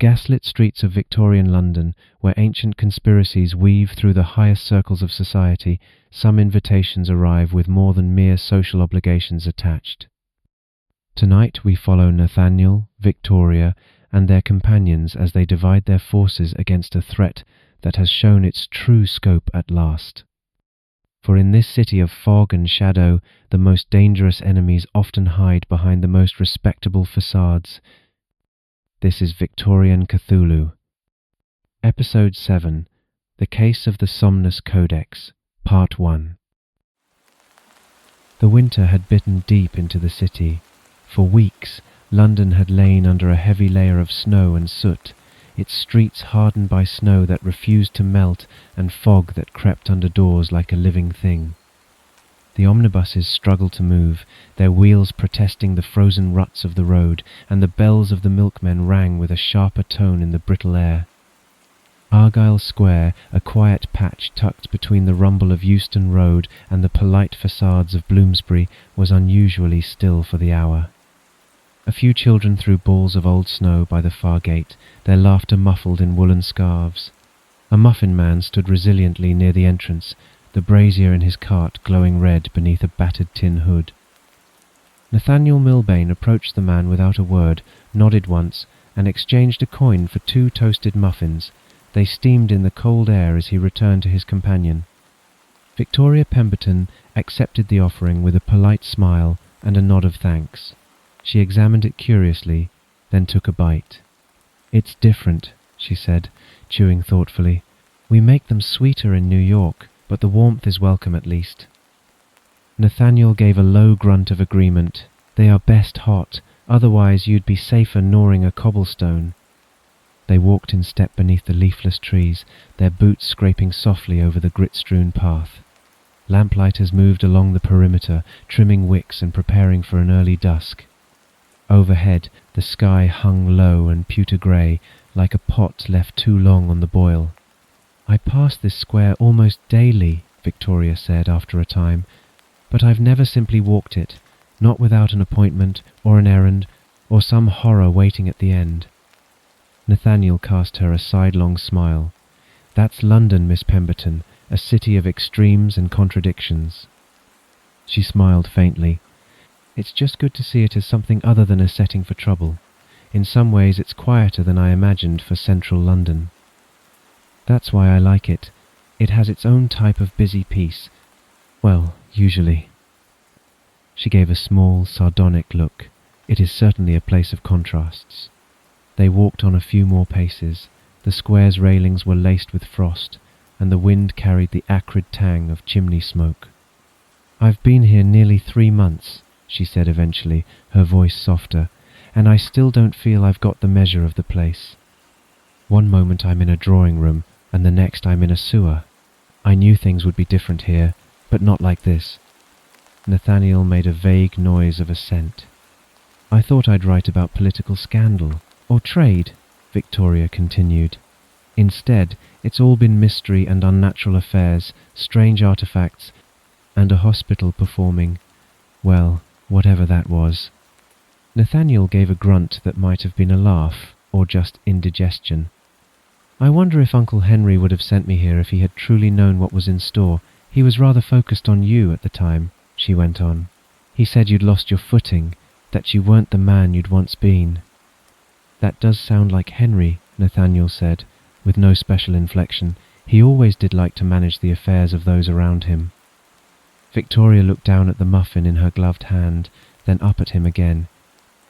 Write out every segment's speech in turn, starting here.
gaslit streets of Victorian London, where ancient conspiracies weave through the highest circles of society, some invitations arrive with more than mere social obligations attached. Tonight we follow Nathaniel, Victoria, and their companions as they divide their forces against a threat that has shown its true scope at last. For in this city of fog and shadow, the most dangerous enemies often hide behind the most respectable facades. This is Victorian Cthulhu. Episode 7. The Case of the Somnus Codex, Part 1. The winter had bitten deep into the city. For weeks, London had lain under a heavy layer of snow and soot, its streets hardened by snow that refused to melt and fog that crept under doors like a living thing. The omnibuses struggled to move, their wheels protesting the frozen ruts of the road, and the bells of the milkmen rang with a sharper tone in the brittle air. Argyle Square, a quiet patch tucked between the rumble of Euston Road and the polite facades of Bloomsbury, was unusually still for the hour. A few children threw balls of old snow by the far gate, their laughter muffled in woolen scarves. A muffin man stood resiliently near the entrance, the brazier in his cart glowing red beneath a battered tin hood. Nathaniel Milbane approached the man without a word, nodded once, and exchanged a coin for 2 toasted muffins. They steamed in the cold air as he returned to his companion. Victoria Pemberton accepted the offering with a polite smile and a nod of thanks. She examined it curiously, then took a bite. "It's different," she said, chewing thoughtfully. "We make them sweeter in New York, but the warmth is welcome at least." Nathaniel gave a low grunt of agreement. "They are best hot, otherwise you'd be safer gnawing a cobblestone." They walked in step beneath the leafless trees, their boots scraping softly over the grit-strewn path. Lamplighters moved along the perimeter, trimming wicks and preparing for an early dusk. Overhead, the sky hung low and pewter-grey, like a pot left too long on the boil. "I pass this square almost daily," Victoria said after a time, "but I've never simply walked it, not without an appointment, or an errand, or some horror waiting at the end." Nathaniel cast her a sidelong smile. "That's London, Miss Pemberton, a city of extremes and contradictions." She smiled faintly. "It's just good to see it as something other than a setting for trouble. In some ways it's quieter than I imagined for central London. That's why I like it. It has its own type of busy peace. Well, usually." She gave a small, sardonic look. "It is certainly a place of contrasts." They walked on a few more paces. The square's railings were laced with frost, and the wind carried the acrid tang of chimney smoke. "I've been here nearly 3 months," she said eventually, her voice softer, "and I still don't feel I've got the measure of the place. One moment I'm in a drawing room, and the next I'm in a sewer. I knew things would be different here, but not like this." Nathaniel made a vague noise of assent. "I thought I'd write about political scandal, or trade," Victoria continued. "Instead, it's all been mystery and unnatural affairs, strange artifacts, and a hospital performing, well, whatever that was." Nathaniel gave a grunt that might have been a laugh, or just indigestion. "I wonder if Uncle Henry would have sent me here if he had truly known what was in store. He was rather focused on you at the time," she went on. "He said you'd lost your footing, that you weren't the man you'd once been." "That does sound like Henry," Nathaniel said, with no special inflection. "He always did like to manage the affairs of those around him." Victoria looked down at the muffin in her gloved hand, then up at him again.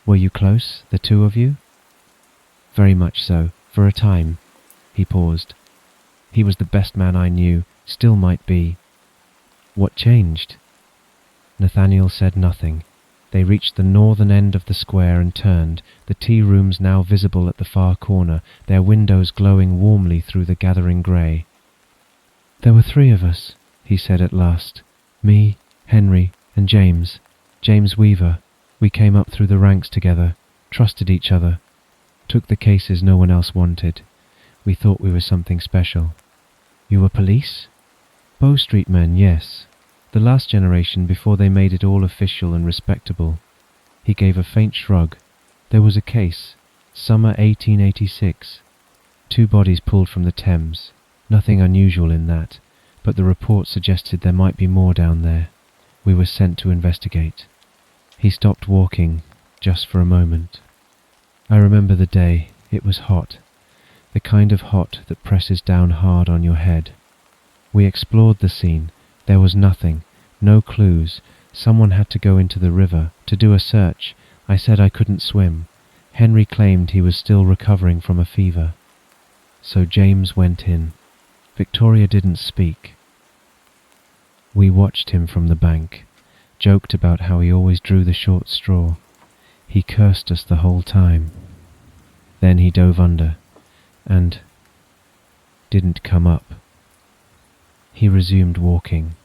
"Were you close, the two of you?" "Very much so, for a time." He paused. "He was the best man I knew, still might be." "What changed?" Nathaniel said nothing. They reached the northern end of the square and turned, the tea rooms now visible at the far corner, their windows glowing warmly through the gathering grey. "There were 3 of us," he said at last. "Me, Henry, and James Weaver. We came up through the ranks together, trusted each other, took the cases no one else wanted. We thought we were something special." "You were police?" "Bow Street men, yes. The last generation before they made it all official and respectable." He gave a faint shrug. "There was a case. Summer 1886. 2 bodies pulled from the Thames. Nothing unusual in that, but the report suggested there might be more down there. We were sent to investigate. He stopped walking, just for a moment. I remember the day. It was hot. The kind of hot that presses down hard on your head. We explored the scene. There was nothing. No clues. Someone had to go into the river to do a search. I said I couldn't swim. Henry claimed he was still recovering from a fever. So James went in. Victoria didn't speak. We watched him from the bank, joked about how he always drew the short straw. He cursed us the whole time. Then he dove under, and didn't come up. He resumed walking.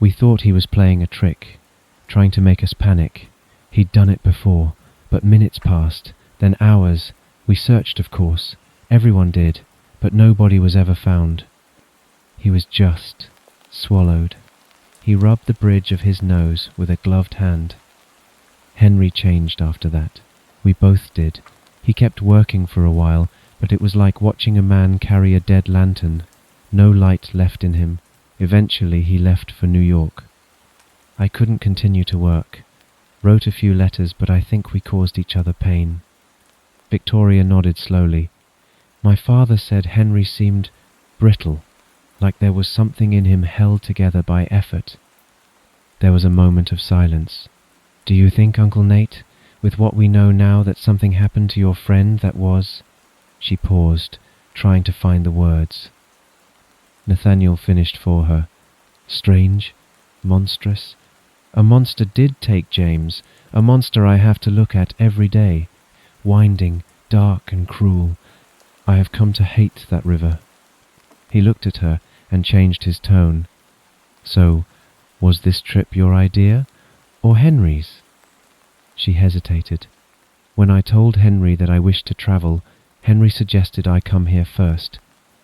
We thought he was playing a trick, trying to make us panic. He'd done it before, but minutes passed, then hours. We searched, of course. Everyone did, but nobody was ever found. He was just swallowed. He rubbed the bridge of his nose with a gloved hand. Henry changed after that. We both did. He kept working for a while, but it was like watching a man carry a dead lantern. No light left in him. Eventually he left for New York. I couldn't continue to work. Wrote a few letters, but I think we caused each other pain. Victoria nodded slowly. My father said Henry seemed brittle, like there was something in him held together by effort. There was a moment of silence. Do you think, Uncle Nate, with what we know now, that something happened to your friend that was... She paused, trying to find the words. Nathaniel finished for her. Strange, monstrous. A monster did take James, a monster I have to look at every day. Winding, dark and cruel. I have come to hate that river. He looked at her and changed his tone. So, was this trip your idea, or Henry's? She hesitated. When I told Henry that I wished to travel, Henry suggested I come here first.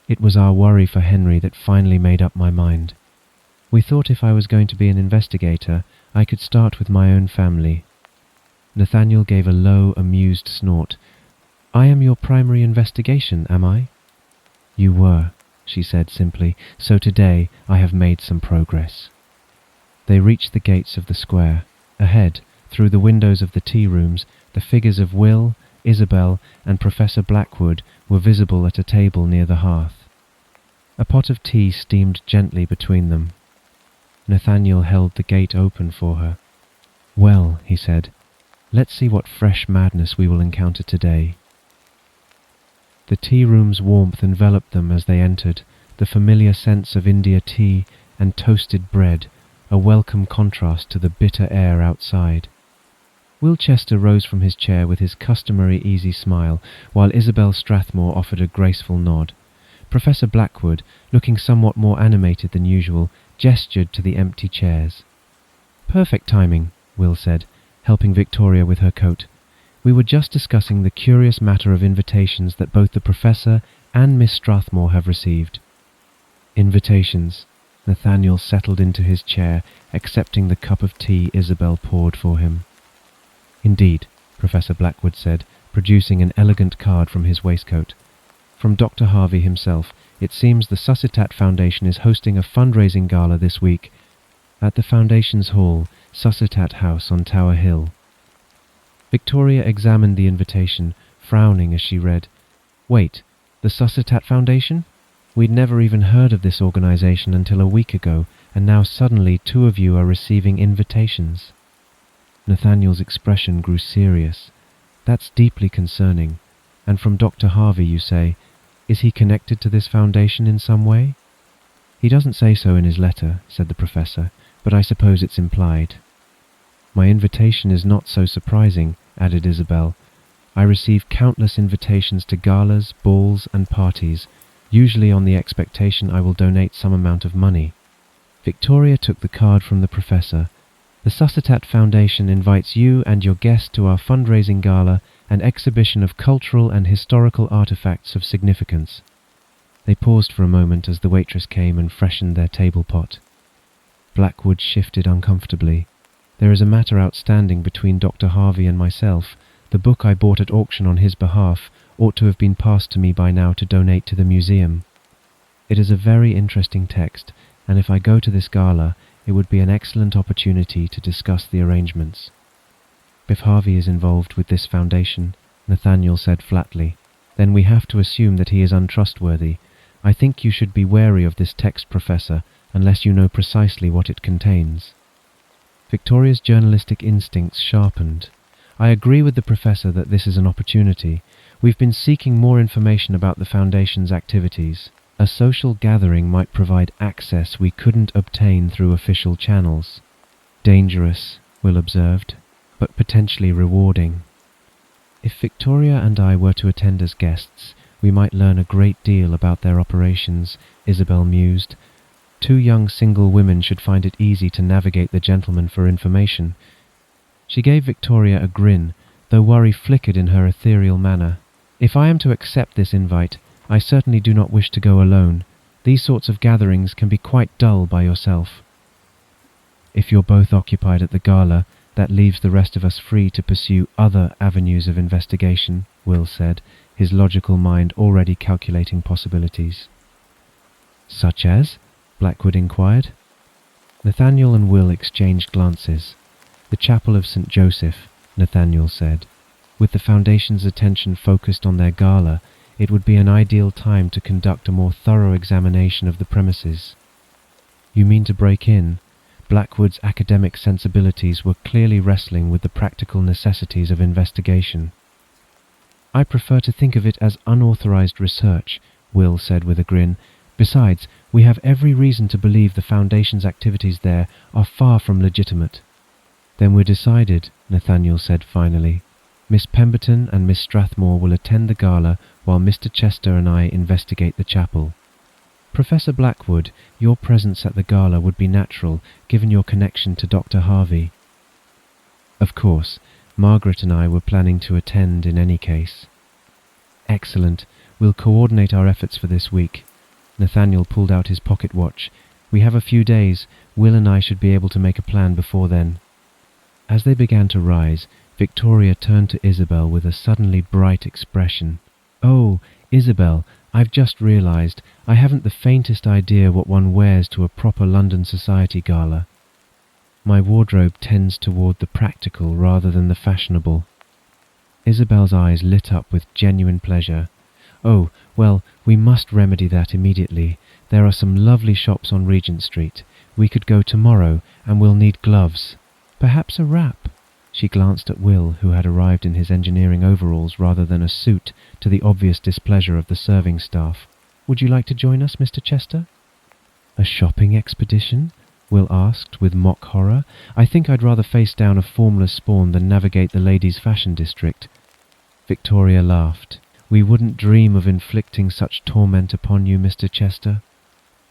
It was our worry for Henry that finally made up my mind. We thought if I was going to be an investigator, I could start with my own family. Nathaniel gave a low, amused snort. I am your primary investigation, am I? You were, she said simply, so today I have made some progress. They reached the gates of the square. Ahead, through the windows of the tea rooms, the figures of Will, Isabel, and Professor Blackwood were visible at a table near the hearth. A pot of tea steamed gently between them. Nathaniel held the gate open for her. Well, he said, let's see what fresh madness we will encounter today. The tea room's warmth enveloped them as they entered, the familiar scents of India tea and toasted bread, a welcome contrast to the bitter air outside. Will Chester rose from his chair with his customary easy smile, while Isabel Strathmore offered a graceful nod. Professor Blackwood, looking somewhat more animated than usual, gestured to the empty chairs. Perfect timing, Will said, helping Victoria with her coat. We were just discussing the curious matter of invitations that both the Professor and Miss Strathmore have received. Invitations. Nathaniel settled into his chair, accepting the cup of tea Isabel poured for him. Indeed, Professor Blackwood said, producing an elegant card from his waistcoat. From Dr. Harvey himself, it seems the Suscitat Foundation is hosting a fundraising gala this week at the Foundation's hall, Suscitat House on Tower Hill. Victoria examined the invitation, frowning as she read. Wait, the Suscitat Foundation? We'd never even heard of this organization until a week ago, and now suddenly 2 of you are receiving invitations. Nathaniel's expression grew serious. That's deeply concerning. And from Dr. Harvey, you say, is he connected to this foundation in some way? He doesn't say so in his letter, said the Professor, but I suppose it's implied. My invitation is not so surprising, added Isabel. I receive countless invitations to galas, balls, and parties, usually on the expectation I will donate some amount of money. Victoria took the card from the Professor. The Suscitat Foundation invites you and your guest to our fundraising gala and exhibition of cultural and historical artifacts of significance. They paused for a moment as the waitress came and freshened their table pot. Blackwood shifted uncomfortably. There is a matter outstanding between Dr. Harvey and myself. The book I bought at auction on his behalf ought to have been passed to me by now to donate to the museum. It is a very interesting text, and if I go to this gala, it would be an excellent opportunity to discuss the arrangements. If Harvey is involved with this foundation, Nathaniel said flatly, then we have to assume that he is untrustworthy. I think you should be wary of this text, Professor, unless you know precisely what it contains. Victoria's journalistic instincts sharpened. I agree with the Professor that this is an opportunity. We've been seeking more information about the Foundation's activities. A social gathering might provide access we couldn't obtain through official channels. Dangerous, Will observed, but potentially rewarding. If Victoria and I were to attend as guests, we might learn a great deal about their operations, Isabelle mused. 2 young single women should find it easy to navigate the gentlemen for information. She gave Victoria a grin, though worry flickered in her ethereal manner. If I am to accept this invite, I certainly do not wish to go alone. These sorts of gatherings can be quite dull by yourself. If you're both occupied at the gala, that leaves the rest of us free to pursue other avenues of investigation, Will said, his logical mind already calculating possibilities. Such as? Blackwood inquired. Nathaniel and Will exchanged glances. The Chapel of St. Joseph, Nathaniel said. With the Foundation's attention focused on their gala, it would be an ideal time to conduct a more thorough examination of the premises. You mean to break in? Blackwood's academic sensibilities were clearly wrestling with the practical necessities of investigation. I prefer to think of it as unauthorized research, Will said with a grin. Besides, we have every reason to believe the Foundation's activities there are far from legitimate. Then we're decided, Nathaniel said finally. Miss Pemberton and Miss Strathmore will attend the gala while Mr. Chester and I investigate the chapel. Professor Blackwood, your presence at the gala would be natural, given your connection to Dr. Harvey. Of course, Margaret and I were planning to attend in any case. Excellent. We'll coordinate our efforts for this week. Nathaniel pulled out his pocket watch. We have a few days. Will and I should be able to make a plan before then. As they began to rise, Victoria turned to Isabelle with a suddenly bright expression. Oh, Isabelle, I've just realized I haven't the faintest idea what one wears to a proper London society gala. My wardrobe tends toward the practical rather than the fashionable. Isabelle's eyes lit up with genuine pleasure. Oh, well, we must remedy that immediately. There are some lovely shops on Regent Street. We could go tomorrow, and we'll need gloves. Perhaps a wrap. She glanced at Will, who had arrived in his engineering overalls rather than a suit, to the obvious displeasure of the serving staff. Would you like to join us, Mr. Chester? A shopping expedition? Will asked, with mock horror. I think I'd rather face down a formless spawn than navigate the ladies' fashion district. Victoria laughed. We wouldn't dream of inflicting such torment upon you, Mr. Chester.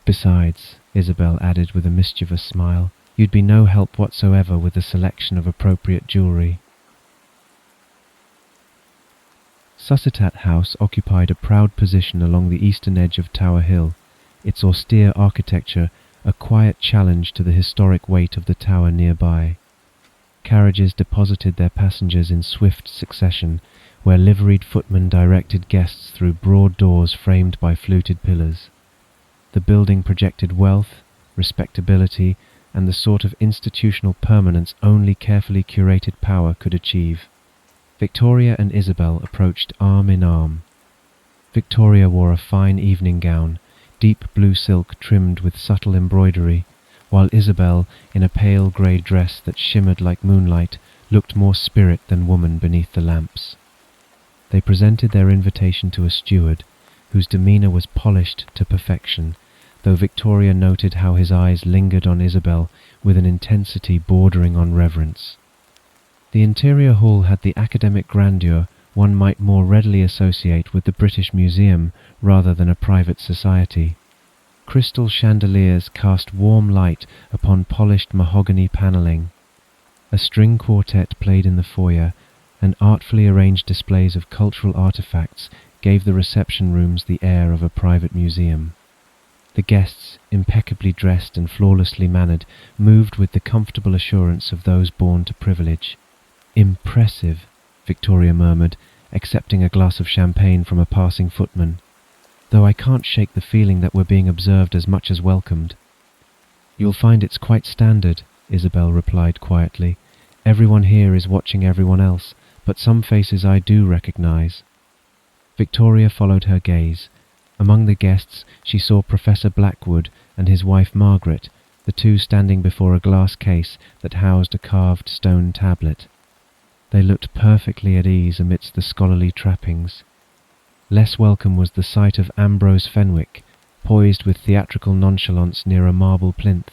Besides, Isabelle added with a mischievous smile, you'd be no help whatsoever with the selection of appropriate jewellery. Suscitat House occupied a proud position along the eastern edge of Tower Hill, its austere architecture a quiet challenge to the historic weight of the tower nearby. Carriages deposited their passengers in swift succession, where liveried footmen directed guests through broad doors framed by fluted pillars. The building projected wealth, respectability, and the sort of institutional permanence only carefully curated power could achieve. Victoria and Isabelle approached arm in arm. Victoria wore a fine evening gown, deep blue silk trimmed with subtle embroidery, while Isabelle, in a pale grey dress that shimmered like moonlight, looked more spirit than woman beneath the lamps. They presented their invitation to a steward, whose demeanour was polished to perfection, though Victoria noted how his eyes lingered on Isabelle with an intensity bordering on reverence. The interior hall had the academic grandeur one might more readily associate with the British Museum rather than a private society. Crystal chandeliers cast warm light upon polished mahogany panelling. A string quartet played in the foyer, and artfully arranged displays of cultural artifacts gave the reception rooms the air of a private museum. The guests, impeccably dressed and flawlessly mannered, moved with the comfortable assurance of those born to privilege. Impressive, Victoria murmured, accepting a glass of champagne from a passing footman, though I can't shake the feeling that we're being observed as much as welcomed. You'll find it's quite standard, Isabelle replied quietly. Everyone here is watching everyone else, but some faces I do recognize. Victoria followed her gaze. Among the guests she saw Professor Blackwood and his wife Margaret, the two standing before a glass case that housed a carved stone tablet. They looked perfectly at ease amidst the scholarly trappings. Less welcome was the sight of Ambrose Fenwick, poised with theatrical nonchalance near a marble plinth.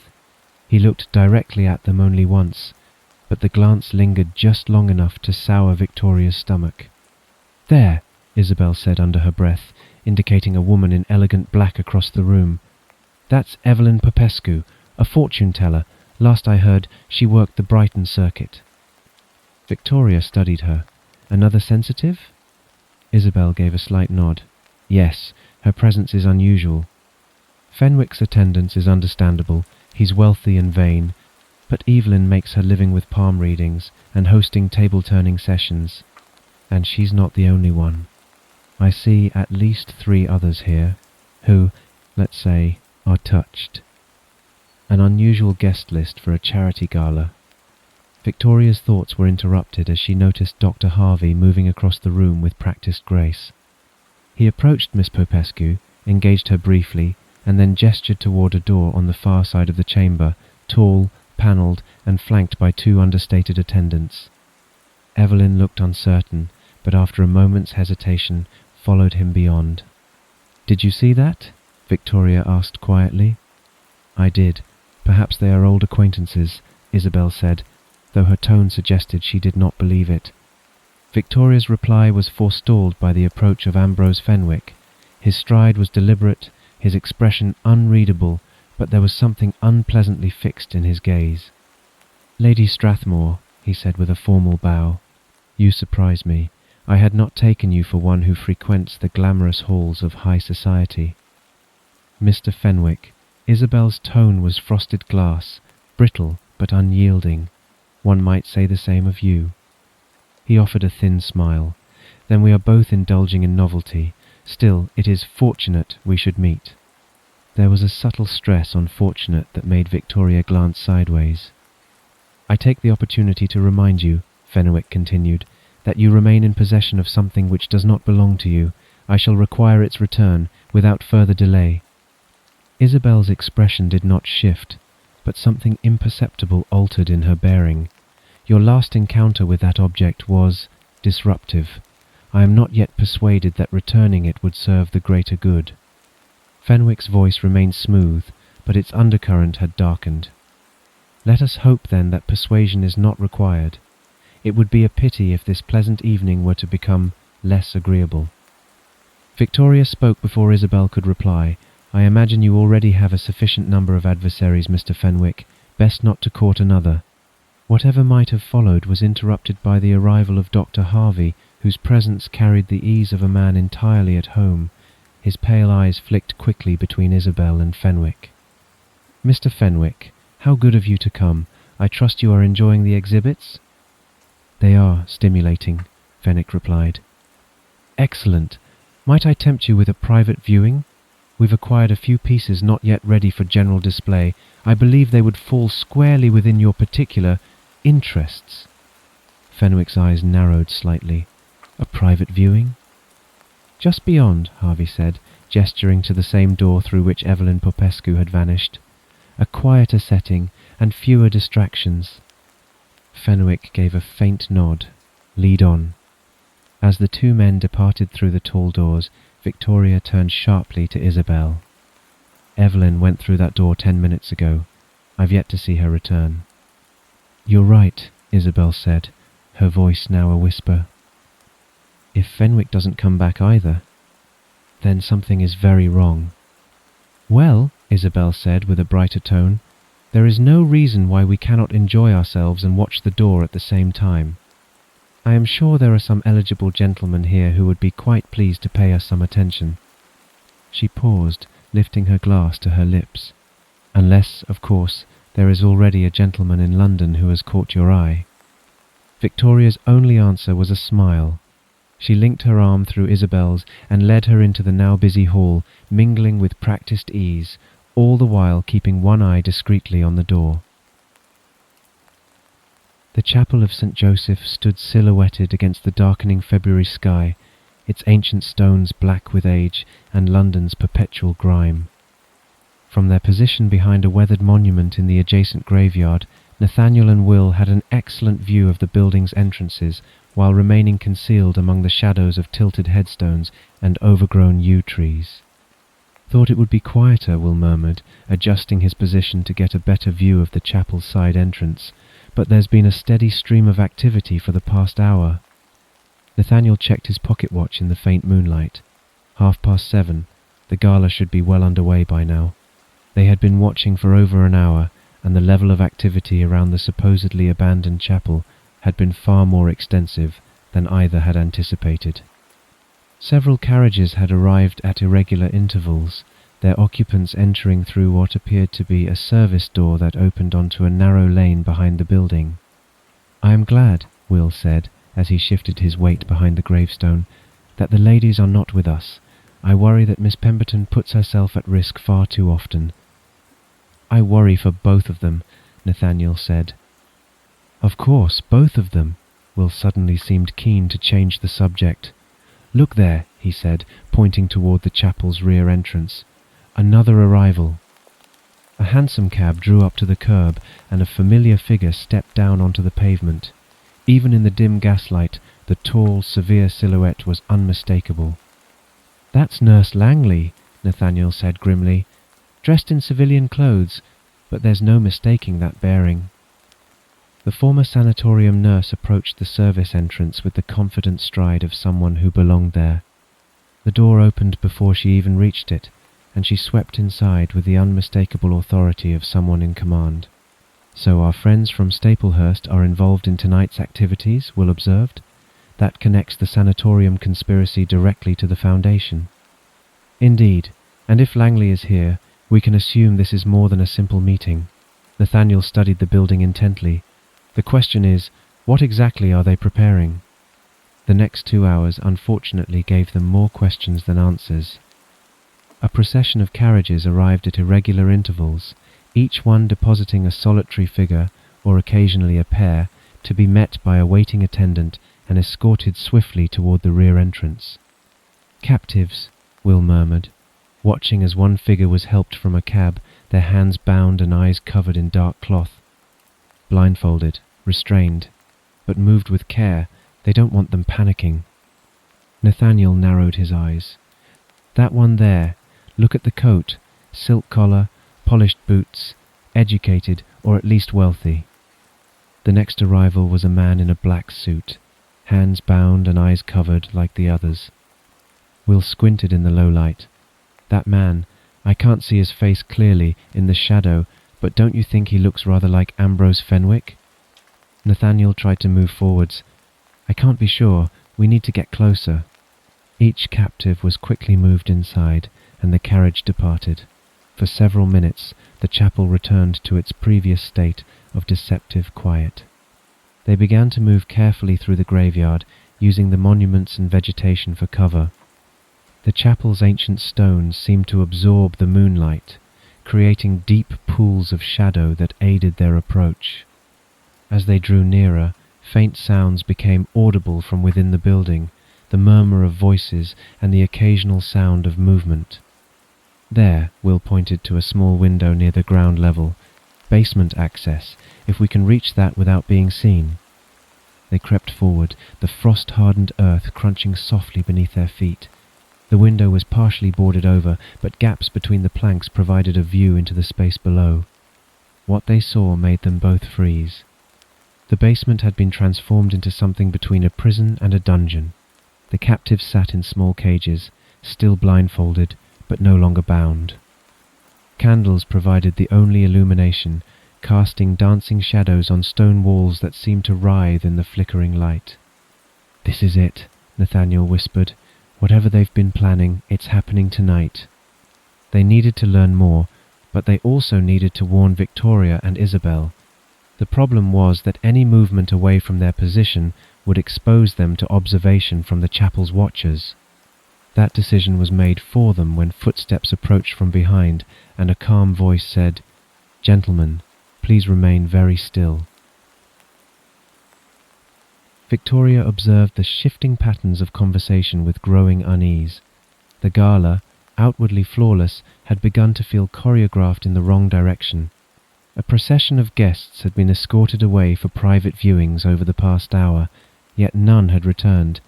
He looked directly at them only once, but the glance lingered just long enough to sour Victoria's stomach. "There," Isabelle said under her breath, indicating a woman in elegant black across the room. "That's Evelyn Popescu, a fortune-teller. Last I heard, she worked the Brighton circuit." Victoria studied her. "Another sensitive?" Isabelle gave a slight nod. "Yes, her presence is unusual. Fenwick's attendance is understandable. He's wealthy and vain, but Evelyn makes her living with palm readings and hosting table-turning sessions. And she's not the only one. I see at least 3 others here who, let's say, are touched. An unusual guest list for a charity gala." Victoria's thoughts were interrupted as she noticed Dr. Harvey moving across the room with practiced grace. He approached Miss Popescu, engaged her briefly, and then gestured toward a door on the far side of the chamber, tall, panelled, and flanked by 2 understated attendants. Evelyn looked uncertain, but after a moment's hesitation, followed him beyond. "Did you see that?" Victoria asked quietly. "I did. Perhaps they are old acquaintances," Isabelle said, though her tone suggested she did not believe it. Victoria's reply was forestalled by the approach of Ambrose Fenwick. His stride was deliberate, his expression unreadable, but there was something unpleasantly fixed in his gaze. "Lady Strathmore," he said with a formal bow, "you surprise me. I had not taken you for one who frequents the glamorous halls of high society." "Mr. Fenwick," Isabelle's tone was frosted glass, brittle but unyielding. "One might say the same of you." He offered a thin smile. "Then we are both indulging in novelty. Still, it is fortunate we should meet." There was a subtle stress on fortunate that made Victoria glance sideways. "I take the opportunity to remind you," Fenwick continued, "that you remain in possession of something which does not belong to you. I shall require its return without further delay." Isabelle's expression did not shift, but something imperceptible altered in her bearing. "Your last encounter with that object was disruptive. I am not yet persuaded that returning it would serve the greater good." Fenwick's voice remained smooth, but its undercurrent had darkened. "Let us hope, then, that persuasion is not required. It would be a pity if this pleasant evening were to become less agreeable." Victoria spoke before Isabelle could reply. "I imagine you already have a sufficient number of adversaries, Mr. Fenwick. Best not to court another." Whatever might have followed was interrupted by the arrival of Dr. Harvey, whose presence carried the ease of a man entirely at home. His pale eyes flicked quickly between Isabelle and Fenwick. "Mr. Fenwick, how good of you to come. I trust you are enjoying the exhibits?" "They are stimulating," Fenwick replied. "Excellent. Might I tempt you with a private viewing? We've acquired a few pieces not yet ready for general display. I believe they would fall squarely within your particular interests." Fenwick's eyes narrowed slightly. "A private viewing?" "Just beyond," Harvey said, gesturing to the same door through which Evelyn Popescu had vanished. "A quieter setting and fewer distractions." Fenwick gave a faint nod. "Lead on." As the 2 men departed through the tall doors, Victoria turned sharply to Isabelle. "Evelyn went through that door 10 minutes ago. I've yet to see her return." "You're right," Isabelle said, her voice now a whisper. "If Fenwick doesn't come back either, then something is very wrong." "Well," Isabelle said with a brighter tone, "there is no reason why we cannot enjoy ourselves and watch the door at the same time. I am sure there are some eligible gentlemen here who would be quite pleased to pay us some attention." She paused, lifting her glass to her lips. "Unless, of course, there is already a gentleman in London who has caught your eye." Victoria's only answer was a smile. She linked her arm through Isabelle's and led her into the now busy hall, mingling with practiced ease, all the while keeping one eye discreetly on the door. The chapel of St. Joseph stood silhouetted against the darkening February sky, its ancient stones black with age and London's perpetual grime. From their position behind a weathered monument in the adjacent graveyard, Nathaniel and Will had an excellent view of the building's entrances while remaining concealed among the shadows of tilted headstones and overgrown yew trees. "Thought it would be quieter," Will murmured, adjusting his position to get a better view of the chapel's side entrance, "but there's been a steady stream of activity for the past hour." Nathaniel checked his pocket watch in the faint moonlight. 7:30. The gala should be well underway by now. They had been watching for over an hour, and the level of activity around the supposedly abandoned chapel had been far more extensive than either had anticipated. Several carriages had arrived at irregular intervals, their occupants entering through what appeared to be a service door that opened onto a narrow lane behind the building. "I am glad," Will said, as he shifted his weight behind the gravestone, "that the ladies are not with us. I worry that Miss Pemberton puts herself at risk far too often." "I worry for both of them," Nathaniel said. "Of course, both of them." Will suddenly seemed keen to change the subject. "Look there," he said, pointing toward the chapel's rear entrance. "Another arrival." A hansom cab drew up to the curb, and a familiar figure stepped down onto the pavement. Even in the dim gaslight, the tall, severe silhouette was unmistakable. "That's Nurse Langley," Nathaniel said grimly, "dressed in civilian clothes, but there's no mistaking that bearing." The former sanatorium nurse approached the service entrance with the confident stride of someone who belonged there. The door opened before she even reached it, and she swept inside with the unmistakable authority of someone in command. "So our friends from Staplehurst are involved in tonight's activities," Will observed. "That connects the sanatorium conspiracy directly to the Foundation." "Indeed, and if Langley is here, we can assume this is more than a simple meeting." Nathaniel studied the building intently. "The question is, what exactly are they preparing?" The next 2 hours unfortunately gave them more questions than answers. A procession of carriages arrived at irregular intervals, each one depositing a solitary figure, or occasionally a pair, to be met by a waiting attendant and escorted swiftly toward the rear entrance. "Captives," Will murmured, watching as one figure was helped from a cab, their hands bound and eyes covered in dark cloth. "Blindfolded, restrained, but moved with care. They don't want them panicking." Nathaniel narrowed his eyes. "That one there, look at the coat, silk collar, polished boots, educated or at least wealthy." The next arrival was a man in a black suit, hands bound and eyes covered like the others. Will squinted in the low light. "That man, I can't see his face clearly in the shadow, but don't you think he looks rather like Ambrose Fenwick?" Nathaniel tried to move forwards. "I can't be sure. We need to get closer." Each captive was quickly moved inside, and the carriage departed. For several minutes, the chapel returned to its previous state of deceptive quiet. They began to move carefully through the graveyard, using the monuments and vegetation for cover. The chapel's ancient stones seemed to absorb the moonlight, creating deep pools of shadow that aided their approach. As they drew nearer, faint sounds became audible from within the building, the murmur of voices and the occasional sound of movement. "There," Will pointed to a small window near the ground level. "Basement access, if we can reach that without being seen." They crept forward, the frost-hardened earth crunching softly beneath their feet. The window was partially boarded over, but gaps between the planks provided a view into the space below. What they saw made them both freeze. The basement had been transformed into something between a prison and a dungeon. The captives sat in small cages, still blindfolded, but no longer bound. Candles provided the only illumination, casting dancing shadows on stone walls that seemed to writhe in the flickering light. "This is it," Nathaniel whispered. "Whatever they've been planning, it's happening tonight." They needed to learn more, but they also needed to warn Victoria and Isabelle. The problem was that any movement away from their position would expose them to observation from the chapel's watchers. That decision was made for them when footsteps approached from behind and a calm voice said, "Gentlemen, please remain very still." Victoria observed the shifting patterns of conversation with growing unease. The gala, outwardly flawless, had begun to feel choreographed in the wrong direction. A procession of guests had been escorted away for private viewings over the past hour, yet none had returned.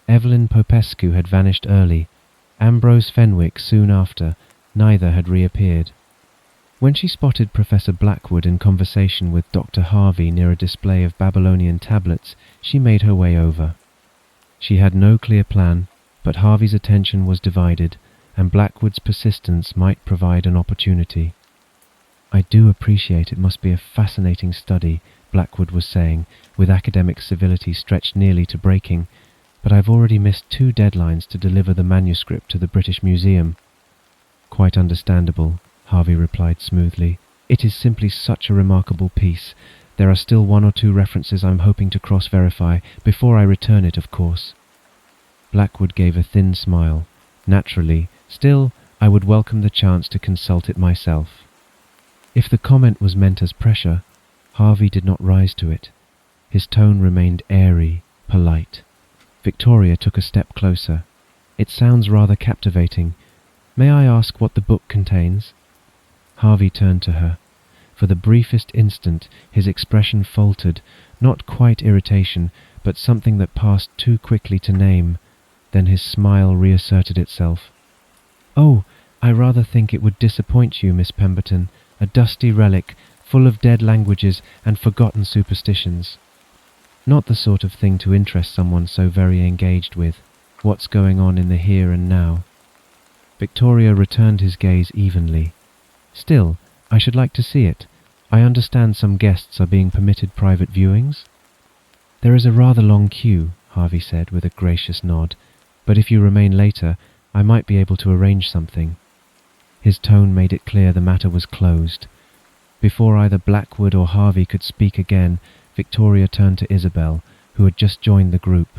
Evelyn Popescu had vanished early. Ambrose Fenwick soon after. Neither had reappeared. When she spotted Professor Blackwood in conversation with Dr. Harvey near a display of Babylonian tablets, she made her way over. She had no clear plan, but Harvey's attention was divided, and Blackwood's persistence might provide an opportunity. "I do appreciate it must be a fascinating study," Blackwood was saying, with academic civility stretched nearly to breaking, "but I've already missed 2 deadlines to deliver the manuscript to the British Museum." "Quite understandable," Harvey replied smoothly. "It is simply such a remarkable piece. There are still 1 or 2 references I'm hoping to cross-verify, before I return it, of course." Blackwood gave a thin smile. "Naturally. Still, I would welcome the chance to consult it myself." If the comment was meant as pressure, Harvey did not rise to it. His tone remained airy, polite. Victoria took a step closer. "It sounds rather captivating. May I ask what the book contains?" Harvey turned to her. For the briefest instant, his expression faltered, not quite irritation, but something that passed too quickly to name. Then his smile reasserted itself. "Oh, I rather think it would disappoint you, Miss Pemberton. A dusty relic, full of dead languages and forgotten superstitions. Not the sort of thing to interest someone so very engaged with what's going on in the here and now." Victoria returned his gaze evenly. "Still, I should like to see it. I understand some guests are being permitted private viewings?" "There is a rather long queue," Harvey said with a gracious nod, "but if you remain later, I might be able to arrange something." His tone made it clear the matter was closed. Before either Blackwood or Harvey could speak again, Victoria turned to Isabelle, who had just joined the group.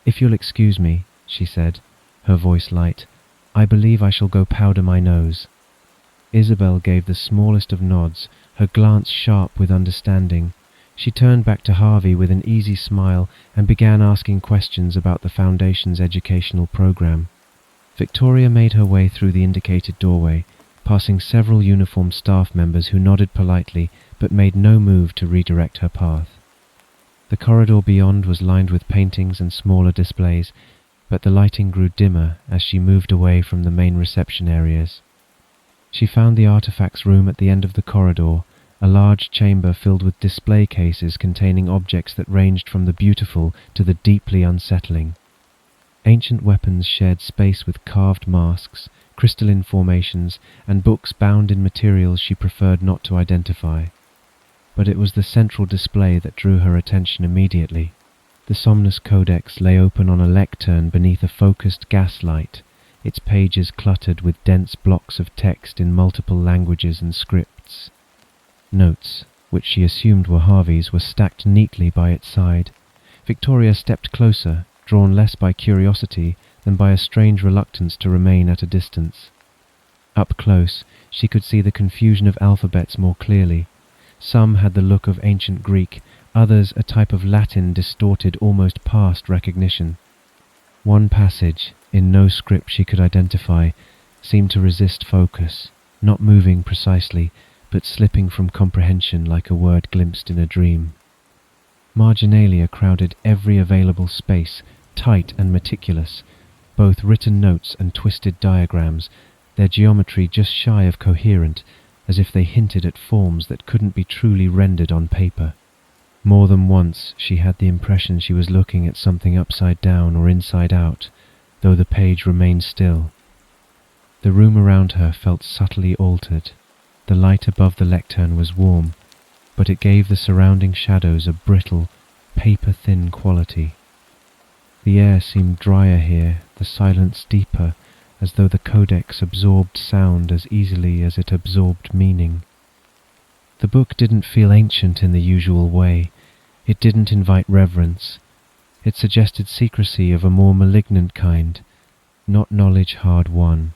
"If you'll excuse me," she said, her voice light, "I believe I shall go powder my nose." Isabelle gave the smallest of nods, her glance sharp with understanding. She turned back to Harvey with an easy smile and began asking questions about the Foundation's educational program. Victoria made her way through the indicated doorway, passing several uniformed staff members who nodded politely but made no move to redirect her path. The corridor beyond was lined with paintings and smaller displays, but the lighting grew dimmer as she moved away from the main reception areas. She found the artifacts room at the end of the corridor, a large chamber filled with display cases containing objects that ranged from the beautiful to the deeply unsettling. Ancient weapons shared space with carved masks, crystalline formations, and books bound in materials she preferred not to identify. But it was the central display that drew her attention immediately. The Somnus Codex lay open on a lectern beneath a focused gaslight, its pages cluttered with dense blocks of text in multiple languages and scripts. Notes, which she assumed were Harvey's, were stacked neatly by its side. Victoria stepped closer, drawn less by curiosity than by a strange reluctance to remain at a distance. Up close, she could see the confusion of alphabets more clearly. Some had the look of ancient Greek, others a type of Latin distorted almost past recognition. One passage, in no script she could identify, seemed to resist focus, not moving precisely, but slipping from comprehension like a word glimpsed in a dream. Marginalia crowded every available space, tight and meticulous, both written notes and twisted diagrams, their geometry just shy of coherent, as if they hinted at forms that couldn't be truly rendered on paper. More than once she had the impression she was looking at something upside down or inside out, though the page remained still. The room around her felt subtly altered. The light above the lectern was warm, but it gave the surrounding shadows a brittle, paper-thin quality. The air seemed drier here, the silence deeper, as though the codex absorbed sound as easily as it absorbed meaning. The book didn't feel ancient in the usual way. It didn't invite reverence. It suggested secrecy of a more malignant kind, not knowledge hard-won,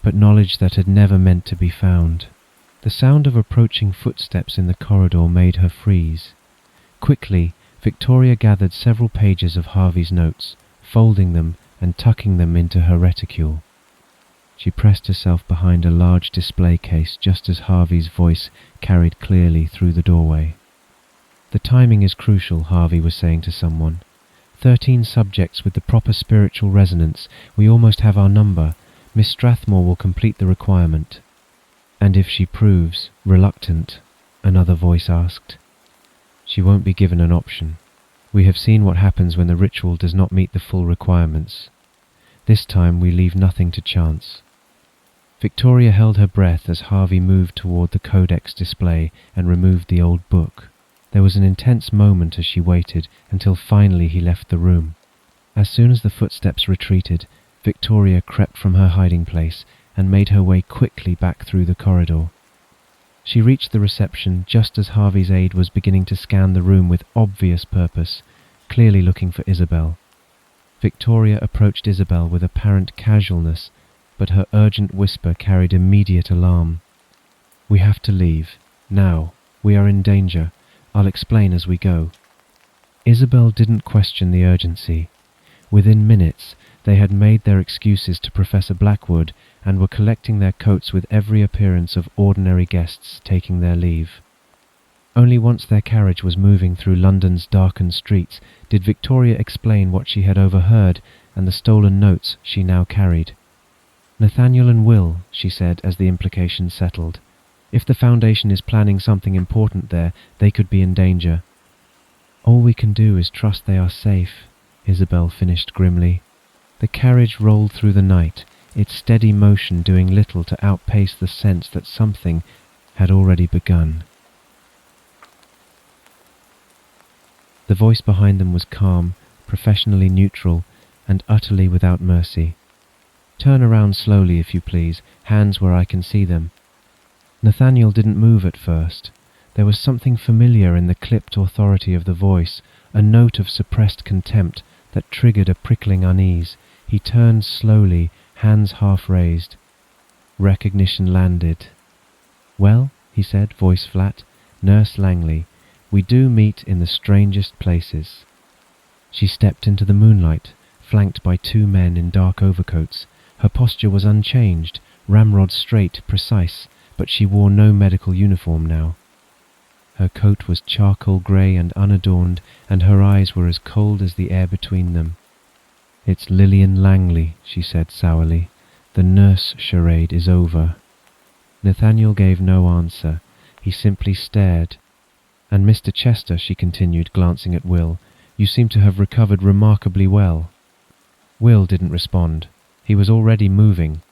but knowledge that had never meant to be found. The sound of approaching footsteps in the corridor made her freeze. Quickly, Victoria gathered several pages of Harvey's notes, folding them and tucking them into her reticule. She pressed herself behind a large display case just as Harvey's voice carried clearly through the doorway. "The timing is crucial," Harvey was saying to someone. 13 subjects with the proper spiritual resonance. We almost have our number. Miss Strathmore will complete the requirement." "And if she proves reluctant?" another voice asked. "She won't be given an option. We have seen what happens when the ritual does not meet the full requirements. This time we leave nothing to chance." Victoria held her breath as Harvey moved toward the Codex display and removed the old book. There was an intense moment as she waited, until finally he left the room. As soon as the footsteps retreated, Victoria crept from her hiding place and made her way quickly back through the corridor. She reached the reception just as Harvey's aide was beginning to scan the room with obvious purpose, clearly looking for Isabelle. Victoria approached Isabelle with apparent casualness, but her urgent whisper carried immediate alarm. "We have to leave. Now. We are in danger. I'll explain as we go." Isabelle didn't question the urgency. Within minutes, they had made their excuses to Professor Blackwood and were collecting their coats with every appearance of ordinary guests taking their leave. Only once their carriage was moving through London's darkened streets did Victoria explain what she had overheard and the stolen notes she now carried. "Nathaniel and Will," she said as the implication settled. "If the Foundation is planning something important there, they could be in danger." "All we can do is trust they are safe," Isabelle finished grimly. The carriage rolled through the night, its steady motion doing little to outpace the sense that something had already begun. The voice behind them was calm, professionally neutral, and utterly without mercy. "Turn around slowly, if you please, hands where I can see them." Nathaniel didn't move at first. There was something familiar in the clipped authority of the voice, a note of suppressed contempt that triggered a prickling unease. He turned slowly, hands half raised. Recognition landed. "Well," he said, voice flat, "Nurse Langley, we do meet in the strangest places." She stepped into the moonlight, flanked by 2 men in dark overcoats. Her posture was unchanged, ramrod straight, precise, but she wore no medical uniform now. Her coat was charcoal grey and unadorned, and her eyes were as cold as the air between them. "It's Lillian Langley," she said sourly. "The nurse charade is over." Nathaniel gave no answer. He simply stared. "And Mr. Chester," she continued, glancing at Will, "you seem to have recovered remarkably well." Will didn't respond. He was already moving.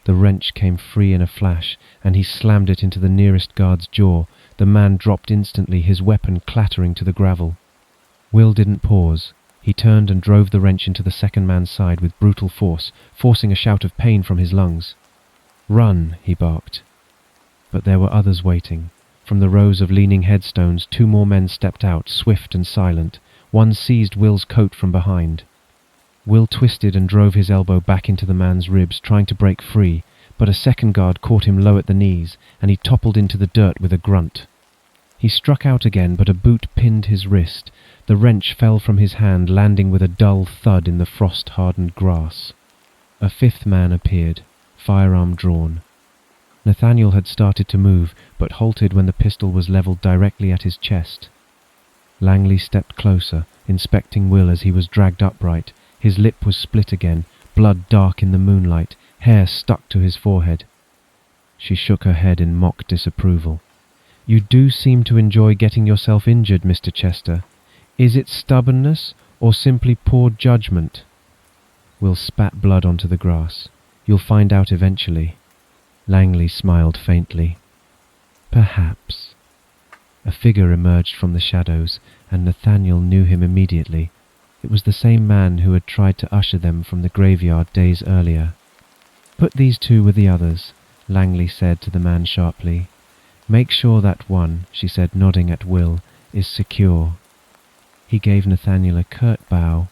The wrench came free in a flash, and he slammed it into the nearest guard's jaw. The man dropped instantly, his weapon clattering to the gravel. Will didn't pause. He turned and drove the wrench into the second man's side with brutal force, forcing a shout of pain from his lungs. "Run," he barked. But there were others waiting. From the rows of leaning headstones, 2 more men stepped out, swift and silent. One seized Will's coat from behind. Will twisted and drove his elbow back into the man's ribs, trying to break free, but a second guard caught him low at the knees, and he toppled into the dirt with a grunt. He struck out again, but a boot pinned his wrist. The wrench fell from his hand, landing with a dull thud in the frost-hardened grass. A 5th man appeared, firearm drawn. Nathaniel had started to move, but halted when the pistol was levelled directly at his chest. Langley stepped closer, inspecting Will as he was dragged upright. His lip was split again, blood dark in the moonlight, hair stuck to his forehead. She shook her head in mock disapproval. "You do seem to enjoy getting yourself injured, Mr. Chester. Is it stubbornness, or simply poor judgment?" Will spat blood onto the grass. "You'll find out eventually." Langley smiled faintly. "Perhaps." A figure emerged from the shadows, and Nathaniel knew him immediately. It was the same man who had tried to usher them from the graveyard days earlier. "Put these 2 with the others," Langley said to the man sharply. Make sure that one, she said, nodding at Will, is secure. He gave Nathaniel a curt bow.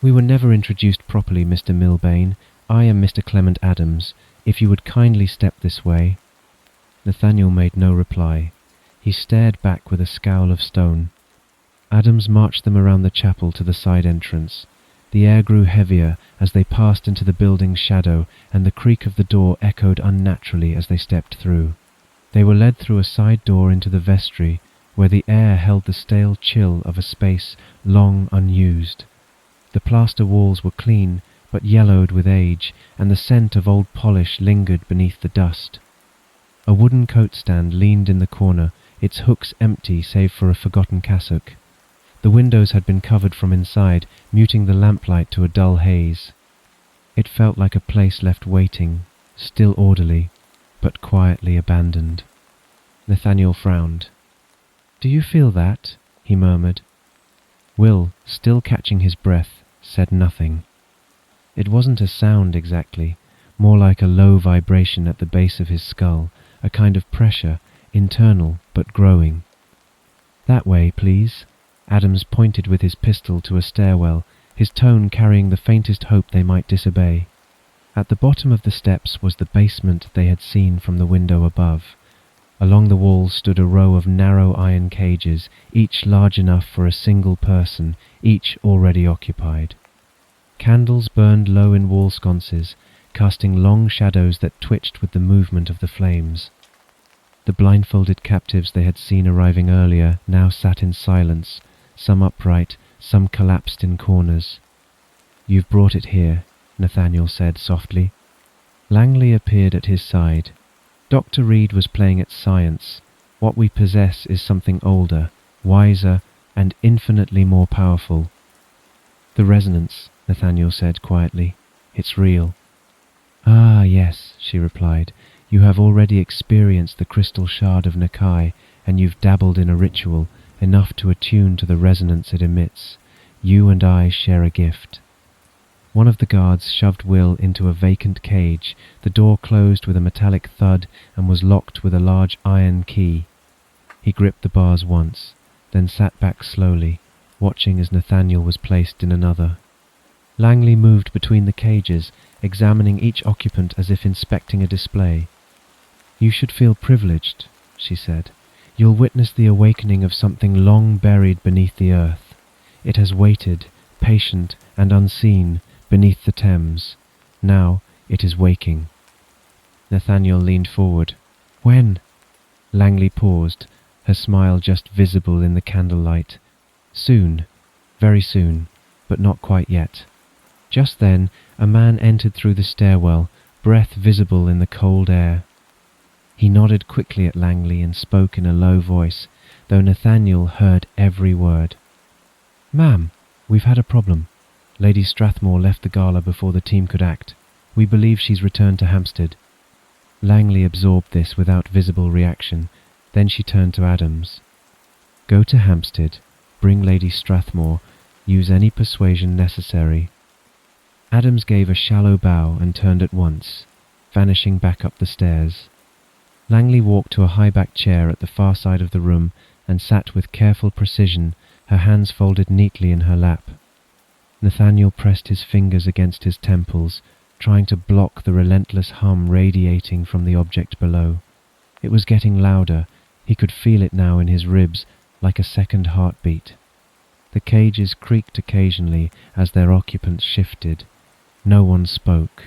We were never introduced properly, Mr. Milbane. I am Mr. Clement Adams. If you would kindly step this way. Nathaniel made no reply. He stared back with a scowl of stone. Adams marched them around the chapel to the side entrance. The air grew heavier as they passed into the building's shadow, and the creak of the door echoed unnaturally as they stepped through. They were led through a side door into the vestry, where the air held the stale chill of a space long unused. The plaster walls were clean, but yellowed with age, and the scent of old polish lingered beneath the dust. A wooden coat stand leaned in the corner, its hooks empty save for a forgotten cassock. The windows had been covered from inside, muting the lamplight to a dull haze. It felt like a place left waiting, still orderly, but quietly abandoned. Nathaniel frowned. "Do you feel that?" he murmured. Will, still catching his breath, said nothing. It wasn't a sound exactly, more like a low vibration at the base of his skull, a kind of pressure, internal but growing. "That way, please." Adams pointed with his pistol to a stairwell, his tone carrying the faintest hope they might disobey. At the bottom of the steps was the basement they had seen from the window above. Along the walls stood a row of narrow iron cages, each large enough for a single person, each already occupied. Candles burned low in wall sconces, casting long shadows that twitched with the movement of the flames. The blindfolded captives they had seen arriving earlier now sat in silence, some upright, some collapsed in corners. "You've brought it here," Nathaniel said softly. Langley appeared at his side. Dr. Reed was playing at science. What we possess is something older, wiser, and infinitely more powerful. "The resonance," Nathaniel said quietly. "It's real." "Ah, yes," she replied. "You have already experienced the crystal shard of Nakai, and you've dabbled in a ritual, enough to attune to the resonance it emits. You and I share a gift." One of the guards shoved Will into a vacant cage. The door closed with a metallic thud and was locked with a large iron key. He gripped the bars once, then sat back slowly, watching as Nathaniel was placed in another. Langley moved between the cages, examining each occupant as if inspecting a display. "You should feel privileged," she said. "You'll witness the awakening of something long buried beneath the earth. It has waited, patient and unseen, beneath the Thames. Now it is waking." Nathaniel leaned forward. "When?" Langley paused, her smile just visible in the candlelight. "Soon, very soon, but not quite yet." Just then, a man entered through the stairwell, breath visible in the cold air. He nodded quickly at Langley and spoke in a low voice, though Nathaniel heard every word. "Ma'am, we've had a problem. Lady Strathmore left the gala before the team could act. We believe she's returned to Hampstead." Langley absorbed this without visible reaction. Then she turned to Adams. "Go to Hampstead, bring Lady Strathmore, use any persuasion necessary." Adams gave a shallow bow and turned at once, vanishing back up the stairs. Langley walked to a high-backed chair at the far side of the room and sat with careful precision, her hands folded neatly in her lap. Nathaniel pressed his fingers against his temples, trying to block the relentless hum radiating from the object below. It was getting louder. He could feel it now in his ribs, like a second heartbeat. The cages creaked occasionally as their occupants shifted. No one spoke.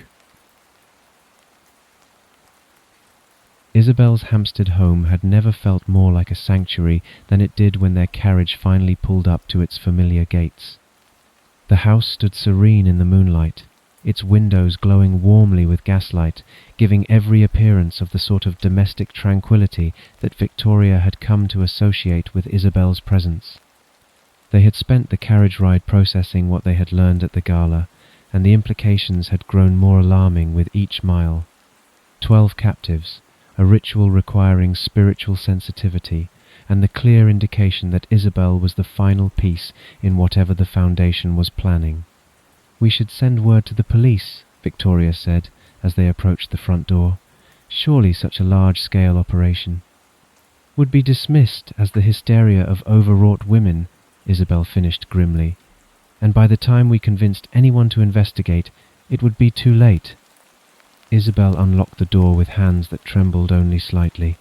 Isabelle's Hampstead home had never felt more like a sanctuary than it did when their carriage finally pulled up to its familiar gates. The house stood serene in the moonlight, its windows glowing warmly with gaslight, giving every appearance of the sort of domestic tranquility that Victoria had come to associate with Isabelle's presence. They had spent the carriage ride processing what they had learned at the gala, and the implications had grown more alarming with each mile. 12 captives, a ritual requiring spiritual sensitivity, and the clear indication that Isabelle was the final piece in whatever the Foundation was planning. "We should send word to the police," Victoria said, as they approached the front door. "Surely such a large-scale operation." would be dismissed as the hysteria of overwrought women, Isabelle finished grimly, and by the time we convinced anyone to investigate, it would be too late. Isabelle unlocked the door with hands that trembled only slightly.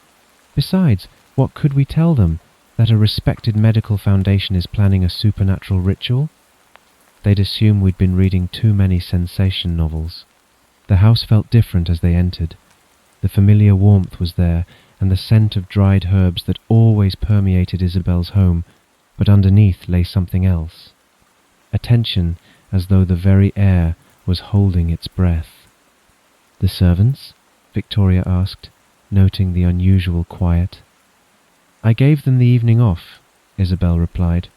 Besides, what could we tell them? That a respected medical foundation is planning a supernatural ritual? They'd assume we'd been reading too many sensation novels. The house felt different as they entered. The familiar warmth was there, and the scent of dried herbs that always permeated Isabelle's home, but underneath lay something else. A tension as though the very air was holding its breath. "The servants?" Victoria asked, noting the unusual quiet. "I gave them the evening off," Isabelle replied.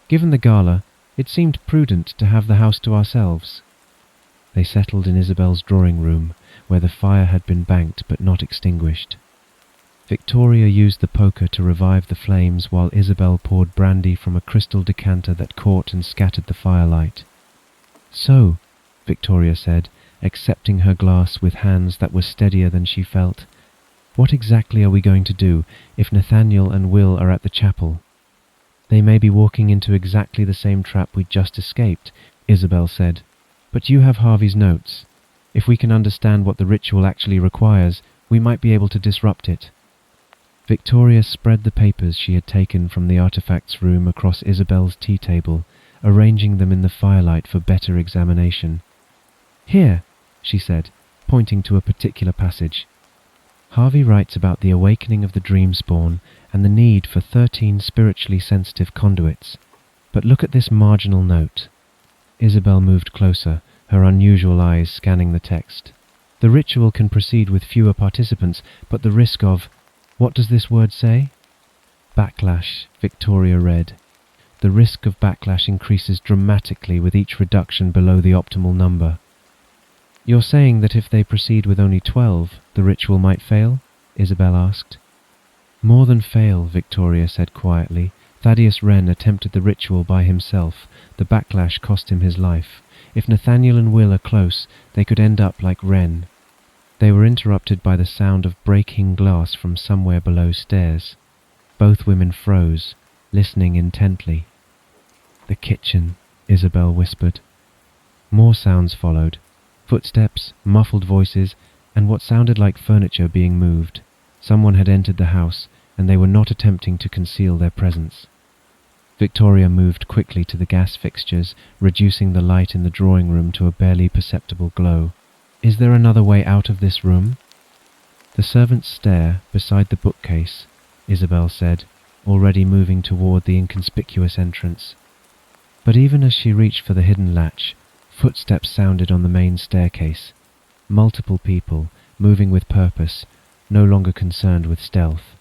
"Given the gala, it seemed prudent to have the house to ourselves." They settled in Isabelle's drawing room, where the fire had been banked but not extinguished. Victoria used the poker to revive the flames while Isabelle poured brandy from a crystal decanter that caught and scattered the firelight. "So," Victoria said, accepting her glass with hands that were steadier than she felt, "what exactly are we going to do if Nathaniel and Will are at the chapel?" "They may be walking into exactly the same trap we'd just escaped," Isabelle said. "But you have Harvey's notes. If we can understand what the ritual actually requires, we might be able to disrupt it." Victoria spread the papers she had taken from the artifacts room across Isabelle's tea table, arranging them in the firelight for better examination. "Here," she said, pointing to a particular passage. "Harvey writes about the awakening of the dream spawn and the need for 13 spiritually sensitive conduits. But look at this marginal note." Isabelle moved closer, her unusual eyes scanning the text. "The ritual can proceed with fewer participants, but the risk of..." "What does this word say?" "Backlash," Victoria read. "The risk of backlash increases dramatically with each reduction below the optimal number." "You're saying that if they proceed with only 12, the ritual might fail?" Isabelle asked. "More than fail," Victoria said quietly. "Thaddeus Wren attempted the ritual by himself. The backlash cost him his life. If Nathaniel and Will are close, they could end up like Wren." They were interrupted by the sound of breaking glass from somewhere below stairs. Both women froze, listening intently. "The kitchen," Isabelle whispered. More sounds followed. Footsteps, muffled voices, and what sounded like furniture being moved. Someone had entered the house, and they were not attempting to conceal their presence. Victoria moved quickly to the gas fixtures, reducing the light in the drawing room to a barely perceptible glow. "Is there another way out of this room?" "The servants' stair, beside the bookcase," Isabelle said, already moving toward the inconspicuous entrance. But even as she reached for the hidden latch, footsteps sounded on the main staircase. Multiple people, moving with purpose, no longer concerned with stealth.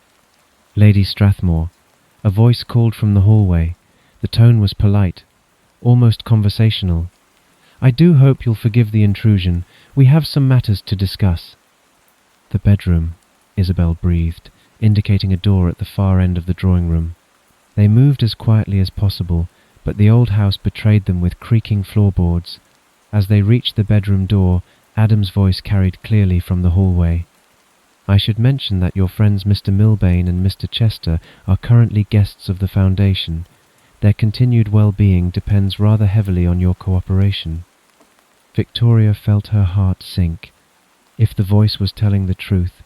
"Lady Strathmore," a voice called from the hallway. The tone was polite, almost conversational. "I do hope you'll forgive the intrusion. We have some matters to discuss." "The bedroom," Isabelle breathed, indicating a door at the far end of the drawing room. They moved as quietly as possible, but the old house betrayed them with creaking floorboards. As they reached the bedroom door, Adam's voice carried clearly from the hallway. "I should mention that your friends Mr. Milbane and Mr. Chester are currently guests of the Foundation. Their continued well-being depends rather heavily on your cooperation." Victoria felt her heart sink. If the voice was telling the truth,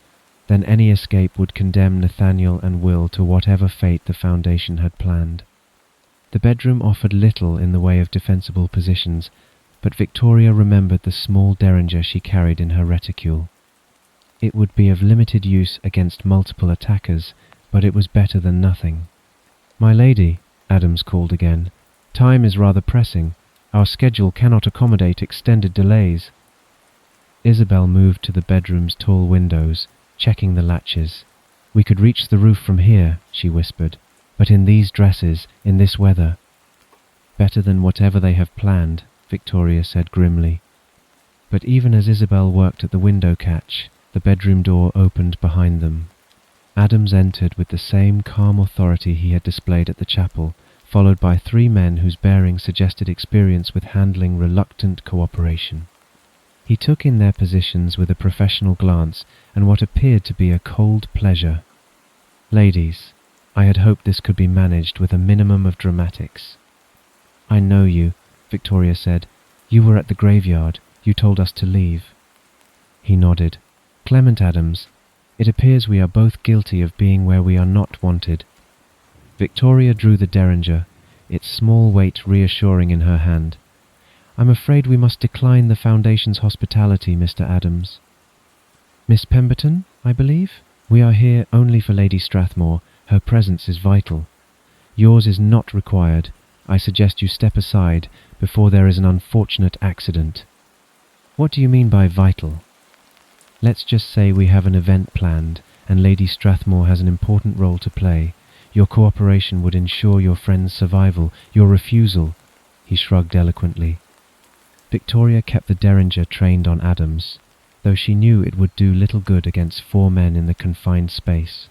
then any escape would condemn Nathaniel and Will to whatever fate the Foundation had planned. The bedroom offered little in the way of defensible positions, but Victoria remembered the small derringer she carried in her reticule. It would be of limited use against multiple attackers, but it was better than nothing. "My lady," Adams called again, "time is rather pressing. Our schedule cannot accommodate extended delays." Isabelle moved to the bedroom's tall windows, checking the latches. "We could reach the roof from here," she whispered, "but in these dresses, in this weather..." "Better than whatever they have planned," Victoria said grimly. But even as Isabelle worked at the window catch, the bedroom door opened behind them. Adams entered with the same calm authority he had displayed at the chapel, followed by 3 men whose bearing suggested experience with handling reluctant cooperation. He took in their positions with a professional glance and what appeared to be a cold pleasure. Ladies, I had hoped this could be managed with a minimum of dramatics. I know you, Victoria said. You were at the graveyard. You told us to leave. He nodded. Clement Adams, it appears we are both guilty of being where we are not wanted. Victoria drew the derringer, its small weight reassuring in her hand. I'm afraid we must decline the Foundation's hospitality, Mr. Adams. Miss Pemberton, I believe? We are here only for Lady Strathmore. Her presence is vital. Yours is not required. I suggest you step aside before there is an unfortunate accident. What do you mean by vital? Let's just say we have an event planned, and Lady Strathmore has an important role to play. Your cooperation would ensure your friend's survival. Your refusal, he shrugged eloquently. Victoria kept the derringer trained on Adams, though she knew it would do little good against 4 men in the confined space.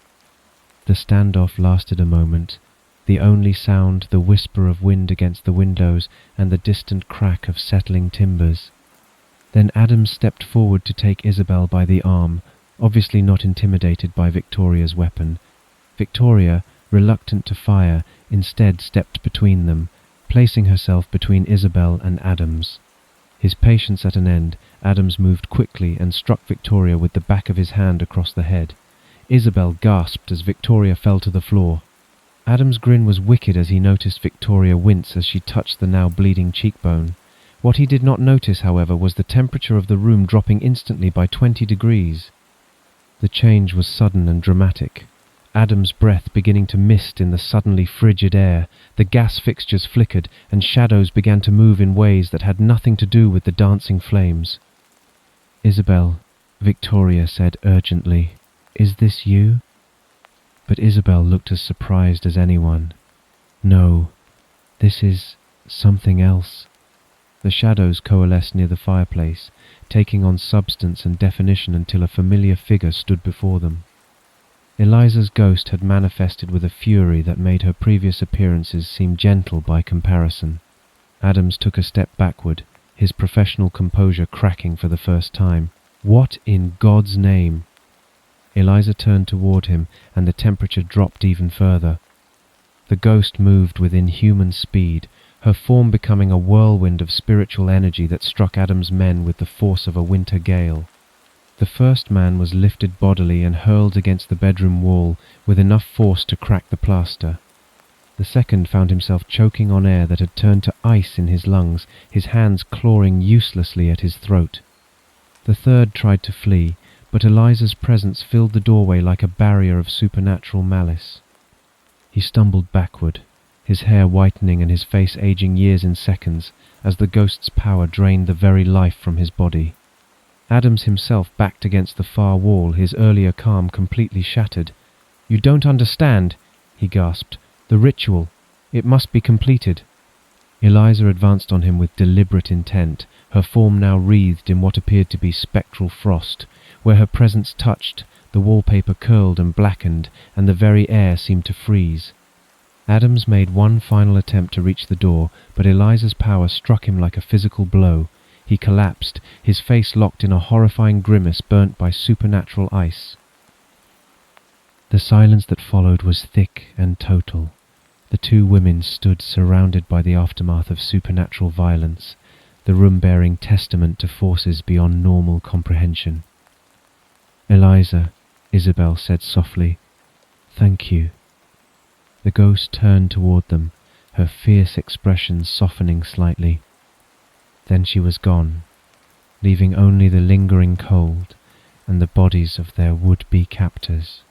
The standoff lasted a moment, the only sound the whisper of wind against the windows and the distant crack of settling timbers. Then Adams stepped forward to take Isabelle by the arm, obviously not intimidated by Victoria's weapon. Victoria, reluctant to fire, instead stepped between them, placing herself between Isabelle and Adams. His patience at an end, Adams moved quickly and struck Victoria with the back of his hand across the head. Isabelle gasped as Victoria fell to the floor. Adams' grin was wicked as he noticed Victoria wince as she touched the now bleeding cheekbone. What he did not notice, however, was the temperature of the room dropping instantly by 20 degrees. The change was sudden and dramatic. Adam's breath beginning to mist in the suddenly frigid air, the gas fixtures flickered, and shadows began to move in ways that had nothing to do with the dancing flames. Isabelle, Victoria said urgently, is this you? But Isabelle looked as surprised as anyone. No, this is something else. The shadows coalesced near the fireplace, taking on substance and definition until a familiar figure stood before them. Eliza's ghost had manifested with a fury that made her previous appearances seem gentle by comparison. Adams took a step backward, his professional composure cracking for the first time. What in God's name? Eliza turned toward him, and the temperature dropped even further. The ghost moved with inhuman speed, her form becoming a whirlwind of spiritual energy that struck Adam's men with the force of a winter gale. The first man was lifted bodily and hurled against the bedroom wall with enough force to crack the plaster. The second found himself choking on air that had turned to ice in his lungs, his hands clawing uselessly at his throat. The third tried to flee, but Eliza's presence filled the doorway like a barrier of supernatural malice. He stumbled backward, his hair whitening and his face aging years in seconds, as the ghost's power drained the very life from his body. Adams himself backed against the far wall, his earlier calm completely shattered. "You don't understand," he gasped. "The ritual. It must be completed." Eliza advanced on him with deliberate intent, her form now wreathed in what appeared to be spectral frost. Where her presence touched, the wallpaper curled and blackened, and the very air seemed to freeze. Adams made one final attempt to reach the door, but Eliza's power struck him like a physical blow. He collapsed, his face locked in a horrifying grimace burnt by supernatural ice. The silence that followed was thick and total. The 2 women stood surrounded by the aftermath of supernatural violence, the room bearing testament to forces beyond normal comprehension. "Eliza," Isabelle said softly, "thank you." The ghost turned toward them, her fierce expression softening slightly. Then she was gone, leaving only the lingering cold and the bodies of their would-be captors.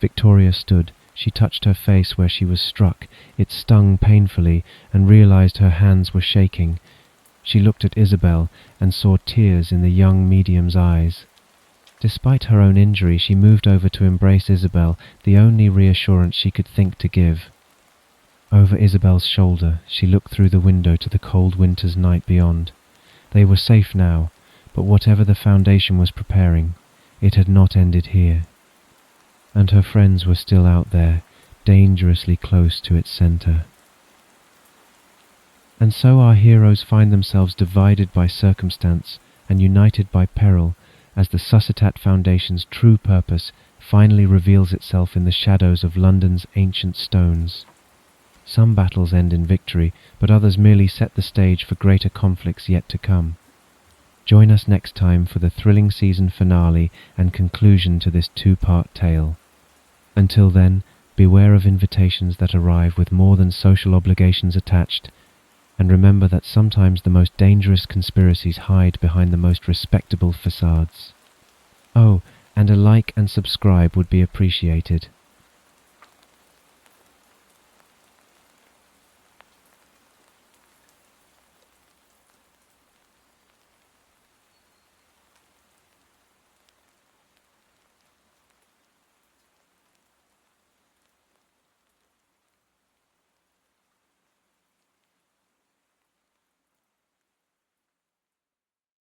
Victoria stood. She touched her face where she was struck. It stung painfully, and realized her hands were shaking. She looked at Isabelle and saw tears in the young medium's eyes. Despite her own injury, she moved over to embrace Isabelle, the only reassurance she could think to give. Over Isabelle's shoulder, she looked through the window to the cold winter's night beyond. They were safe now, but whatever the Foundation was preparing, it had not ended here. And her friends were still out there, dangerously close to its centre. And so our heroes find themselves divided by circumstance and united by peril, as the Suscitat Foundation's true purpose finally reveals itself in the shadows of London's ancient stones. Some battles end in victory, but others merely set the stage for greater conflicts yet to come. Join us next time for the thrilling season finale and conclusion to this two-part tale. Until then, beware of invitations that arrive with more than social obligations attached, and remember that sometimes the most dangerous conspiracies hide behind the most respectable facades. Oh, and a like and subscribe would be appreciated.